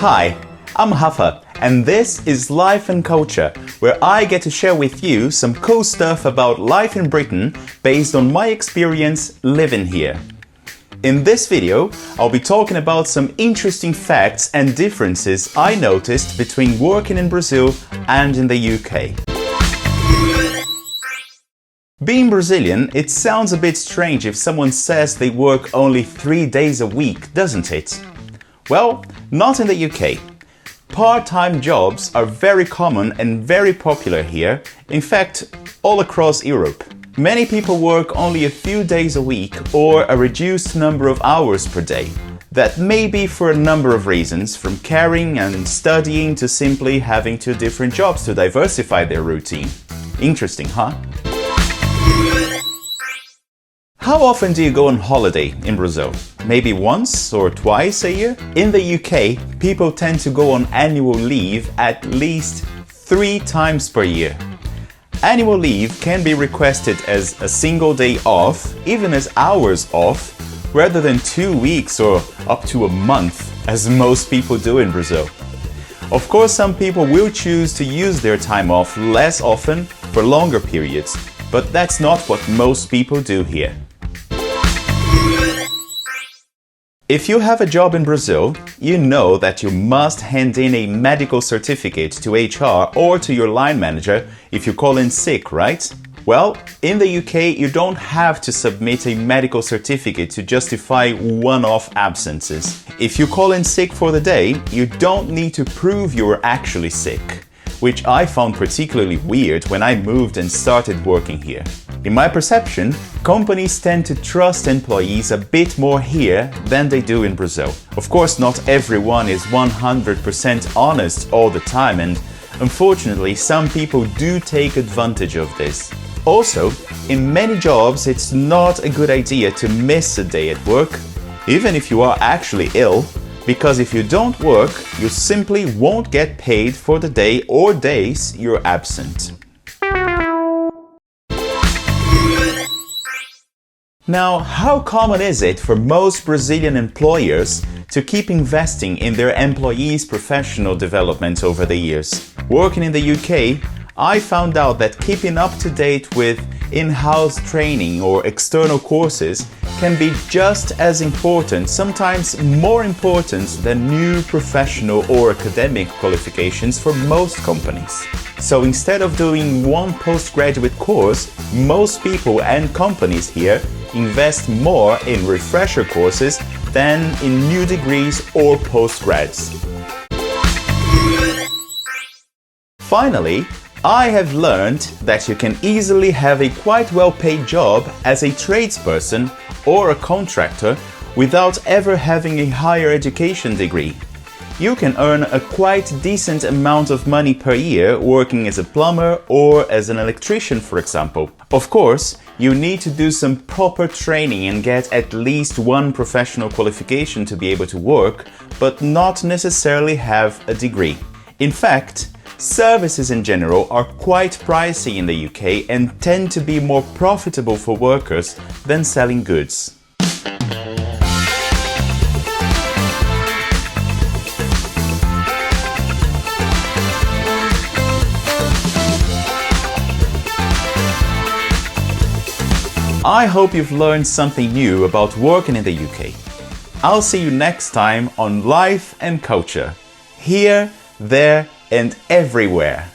Hi, I'm Rafa, and this is Life and Culture, where I get to share with you some cool stuff about life in Britain based on my experience living here. In this video, I'll be talking about some interesting facts and differences I noticed between working in Brazil and in the UK. Being Brazilian, it sounds a bit strange if someone says they work only 3 days a week, doesn't it? Well, not in the UK. Part-time jobs are very common and very popular here, in fact, all across Europe. Many people work only a few days a week or a reduced number of hours per day. That may be for a number of reasons, from caring and studying to simply having 2 different jobs to diversify their routine. Interesting, huh? How often do you go on holiday in Brazil? Maybe once or twice a year? In the UK, people tend to go on annual leave at least 3 times per year. Annual leave can be requested as a single day off, even as hours off, rather than 2 weeks or up to a month, as most people do in Brazil. Of course, some people will choose to use their time off less often for longer periods, but that's not what most people do here. If you have a job in Brazil, you know that you must hand in a medical certificate to HR or to your line manager if you call in sick, right? Well, in the UK, you don't have to submit a medical certificate to justify one-off absences. If you call in sick for the day, you don't need to prove you're actually sick, which I found particularly weird when I moved and started working here. In my perception, companies tend to trust employees a bit more here than they do in Brazil. Of course, not everyone is 100% honest all the time, and unfortunately, some people do take advantage of this. Also, in many jobs, it's not a good idea to miss a day at work, even if you are actually ill, because if you don't work, you simply won't get paid for the day or days you're absent. Now, how common is it for most Brazilian employers to keep investing in their employees' professional development over the years? Working in the UK, I found out that keeping up to date with in-house training or external courses can be just as important, sometimes more important than new professional or academic qualifications for most companies. So instead of doing one postgraduate course, most people and companies here invest more in refresher courses than in new degrees or postgrads. Finally, I have learned that you can easily have a quite well-paid job as a tradesperson or a contractor without ever having a higher education degree. You can earn a quite decent amount of money per year working as a plumber or as an electrician, for example. Of course, you need to do some proper training and get at least one professional qualification to be able to work, but not necessarily have a degree. In fact, services in general are quite pricey in the UK and tend to be more profitable for workers than selling goods. I hope you've learned something new about working in the UK. I'll see you next time on Life and Culture, here, there, and everywhere.